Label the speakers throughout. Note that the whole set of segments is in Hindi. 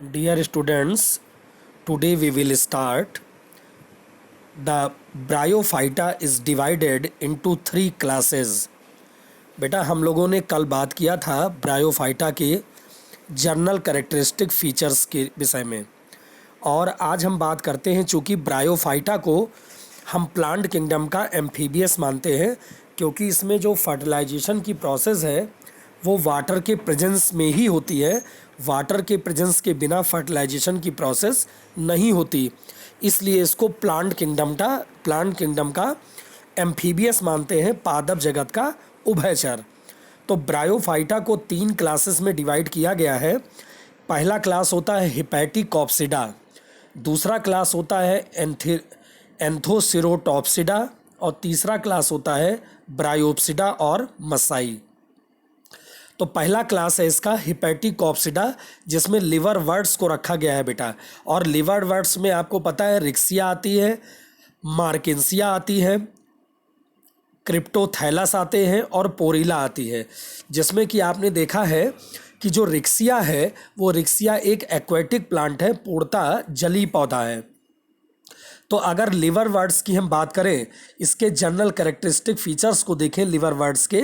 Speaker 1: Dear students, today we will start. The Bryophyta is divided into three classes. बेटा हम लोगों ने कल बात किया था ब्रायोफाइटा के जर्नल कैरेक्टरिस्टिक फीचर्स के विषय में, और आज हम बात करते हैं। चूँकि ब्रायोफाइटा को हम प्लांट किंगडम का एम्फीबियस मानते हैं, क्योंकि इसमें जो फर्टिलाइजेशन की प्रोसेस है वो वाटर के प्रेजेंस में ही होती है। वाटर के प्रेजेंस के बिना फर्टिलाइजेशन की प्रोसेस नहीं होती, इसलिए इसको प्लांट किंगडम का एम्फीबियस मानते हैं, पादप जगत का उभयचर। तो ब्रायोफाइटा को तीन क्लासेस में डिवाइड किया गया है। पहला क्लास होता है हिपैटिकॉप्सिडा, दूसरा क्लास होता है एंथोसिरोटॉप्सिडा, और तीसरा क्लास होता है ब्रायोप्सिडा और मसाई। तो पहला क्लास है इसका हिपैटिकॉप्सिडा, जिसमें लिवर वर्ड्स को रखा गया है बेटा। और लिवर वर्ड्स में आपको पता है रिक्सिया आती है, मार्किंसिया आती है, क्रिप्टोथैलस आते हैं और पोरिला आती है। जिसमें कि आपने देखा है कि जो रिक्सिया है वो रिक्सिया एक एक्वेटिक प्लांट है, पूर्णतः जलीय पौधा है। तो अगर लिवर वर्ड्स की हम बात करें, इसके जनरल कैरेक्टरिस्टिक फीचर्स को देखें लिवर वर्ड्स के,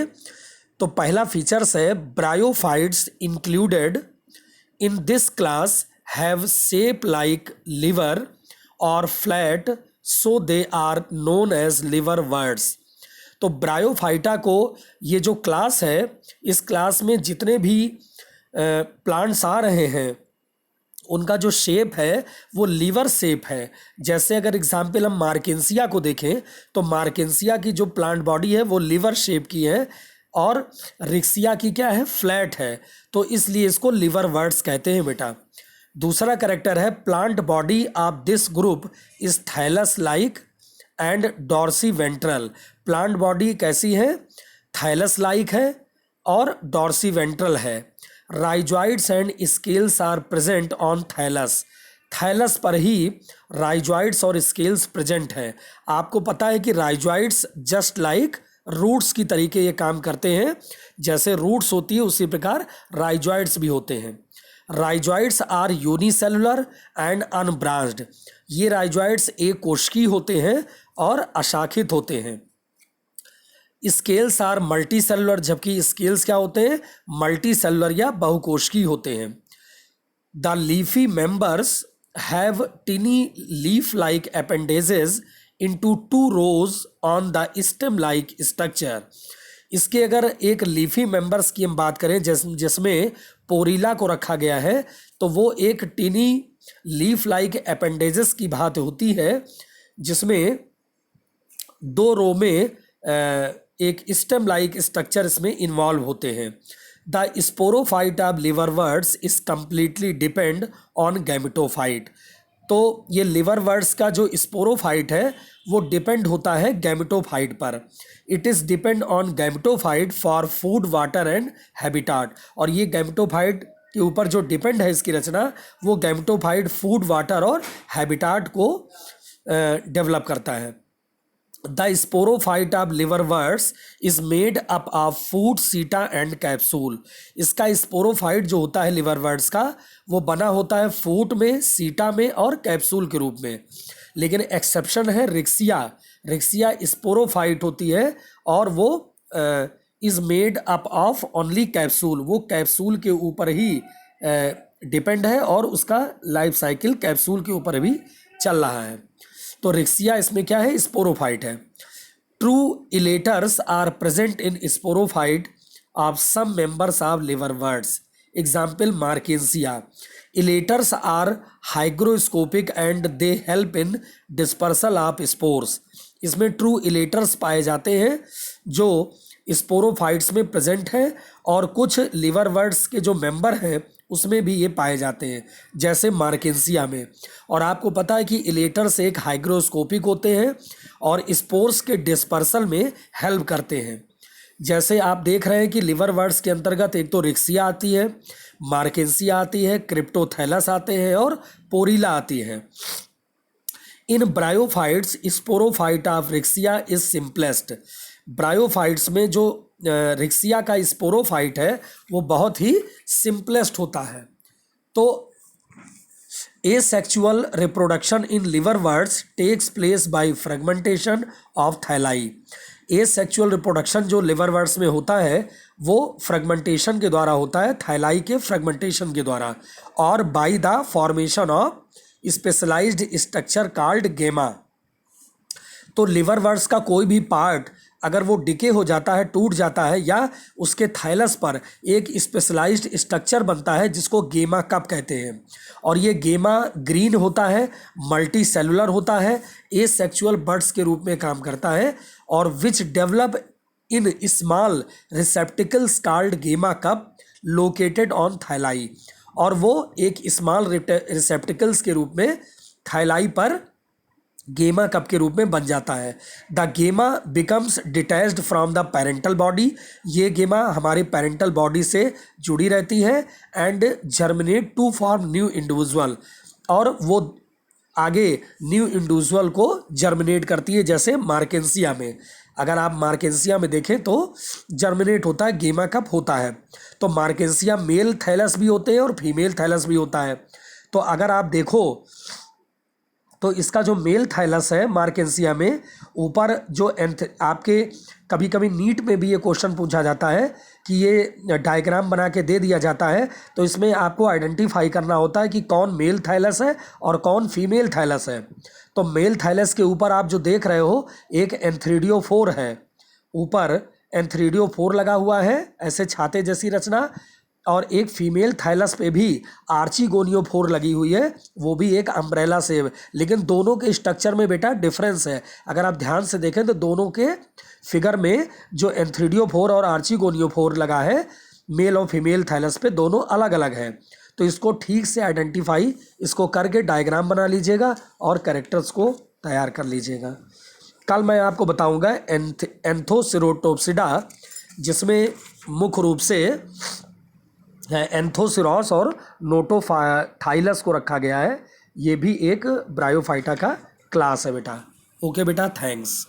Speaker 1: तो पहला फीचर्स है bryophytes included in this class have shape like liver और flat, so they are known as liverworts. तो ब्रायोफाइटा को ये जो क्लास है, इस क्लास में जितने भी प्लांट्स आ रहे हैं उनका जो शेप है वो लीवर शेप है। जैसे अगर एग्जाम्पल हम मार्किंसिया को देखें, तो मार्किंसिया की जो प्लांट बॉडी है वो लीवर शेप की है, और रिक्सिया की क्या है, फ्लैट है। तो इसलिए इसको लिवर वर्ड्स कहते हैं बेटा। दूसरा करेक्टर है plant body of this group is thallus like and dorsiventral. Plant body कैसी है, थैलस लाइक है और डॉर्सी वेंट्रल है। Rhizoids and scales are present on thallus. Thallus पर ही राइजॉइड्स और स्केल्स प्रेजेंट हैं। आपको पता है कि राइजॉइड्स जस्ट लाइक रूट्स की तरीके ये काम करते हैं। जैसे रूट्स होती है उसी प्रकार राइजॉइड्स भी होते हैं। Rhizoids are unicellular and unbranched. ये राइजॉइड्स एक कोशिकीय होते हैं और अशाखित होते हैं। स्केल्स आर मल्टी सेलुलर, जबकि स्केल्स क्या होते हैं, मल्टी सेलुलर या बहुकोशिकीय होते हैं। The leafy members have tiny leaf like appendages into two rows on the stem like structure. इसके अगर एक लीफी मेंबर्स की हम बात करें, जिसमें पोरिला को रखा गया है, तो वो एक टिनी लीफ लाइक अपेंडेजेस की बात होती है, जिसमें दो रो में एक स्टेम लाइक स्ट्रक्चर इसमें इन्वॉल्व होते हैं। The sporophyte of liver words is completely depend on gametophyte. तो ये लिवर वर्ड्स का जो स्पोरोफाइट है वो डिपेंड होता है गैमेटोफाइट पर। It is depend on gametophyte for food, water and habitat. और ये गैमेटोफाइट के ऊपर जो डिपेंड है इसकी रचना, वो गैमेटोफाइट फूड, वाटर और हैबिटाट को डेवलप करता है। The sporophyte of liver words is made up of food, सीटा एंड कैप्सूल। इसका स्पोरोफाइट जो होता है लिवर वर्ड्स का, वो बना होता है फूड में, सीटा में और कैप्सूल के रूप में। लेकिन एक्सेप्शन है रिक्सिया। रिक्सिया स्पोरोफाइट होती है और वो is made up of only capsule. वो कैप्सूल के ऊपर ही डिपेंड है और उसका लाइफ साइकिल कैप्सूल के ऊपर भी चल रहा है। तो रिक्सिया इसमें क्या है, स्पोरोफाइट है। True elaters are present in sporophyte of some members of liverworts. Example Marchantia. Elaters are hygroscopic and they help in dispersal of spores. इसमें ट्रू इलेटर्स पाए जाते हैं जो स्पोरोफाइट्स में प्रेजेंट हैं, और कुछ लिवर वर्ड्स के जो मेंबर हैं उसमें भी ये पाए जाते हैं, जैसे मार्किंसिया में। और आपको पता है कि इलेटर्स एक हाइग्रोस्कोपिक होते हैं और स्पोर्स के डिस्पर्सल में हेल्प करते हैं। जैसे आप देख रहे हैं कि लिवर वर्ड्स के अंतर्गत एक तो रिक्सिया आती है, मार्किंसिया आती है, क्रिप्टोथैलस आते हैं और पोरिला आती है। In bryophytes sporophyte of Riccia is simplest. Bryophytes में जो रिक्सिया का स्पोरोफाइट है वो बहुत ही सिंपलेस्ट होता है। तो Asexual reproduction in liverworts takes place by fragmentation of thalli. Asexual reproduction जो liverworts में होता है वो fragmentation के द्वारा होता है, थाइलाई के fragmentation के द्वारा, और by the formation of specialized structure called gamma. तो लिवरवर्ट्स का कोई भी पार्ट अगर वो डिके हो जाता है, टूट जाता है, या उसके थाइलस पर एक स्पेशलाइज्ड स्ट्रक्चर बनता है जिसको गेमा कप कहते हैं, और ये गेमा ग्रीन होता है, मल्टी सेलुलर होता है, एसेक्सुअल बड्स के रूप में काम करता है, और which develop in small receptacles called गेमा कप लोकेटेड ऑन थाइलाई, और वो एक स्मॉल रिसेप्टिकल्स के रूप में थाइलाई पर गेमा कप के रूप में बन जाता है. The gemma becomes detached from the parental body. ये गेमा हमारे पेरेंटल बॉडी से जुड़ी रहती है, and germinate to form new individual, और वो आगे न्यू इंडिविजुअल को जर्मिनेट करती है. जैसे मार्केंसिया में, अगर आप मार्केंसिया में देखें तो जर्मिनेट होता है, गेमा कप होता है. तो मार्केंसिया मेल थैलस भी होते हैं और फीमेल थैलस भी होता है. तो अगर आप देखो तो इसका जो मेल थाइलस है मार्केंसिया में, ऊपर जो आपके कभी कभी नीट में भी ये क्वेश्चन पूछा जाता है कि ये डायग्राम बना के दे दिया जाता है, तो इसमें आपको आइडेंटिफाई करना होता है कि कौन मेल थाइलस है और कौन फीमेल थाइलस है. तो मेल थाइलस के ऊपर आप जो देख रहे हो एक एंथ्रीडियोफोर है, ऊपर एंथ्रीडियोफोर लगा हुआ है, ऐसे छाते जैसी रचना, और एक फीमेल थाइलस पे भी आर्चिगोनियोफोर लगी हुई है, वो भी एक अम्ब्रेला से. लेकिन दोनों के स्ट्रक्चर में बेटा डिफरेंस है. अगर आप ध्यान से देखें तो दोनों के फिगर में जो एंथ्रीडियोफोर और आर्चिगोनियोफोर लगा है मेल और फीमेल थाइलस पे, दोनों अलग अलग है. तो इसको ठीक से आइडेंटिफाई इसको करके डायग्राम बना लीजिएगा और कैरेक्टर्स को तैयार कर लीजिएगा. कल मैं आपको बताऊँगा एंथोसिरोटोप्सिडा, जिसमें मुख्य रूप से एंथोसिरोस और नोटोथाइलस को रखा गया है. ये भी एक ब्रायोफाइटा का क्लास है बेटा. ओके बेटा, थैंक्स.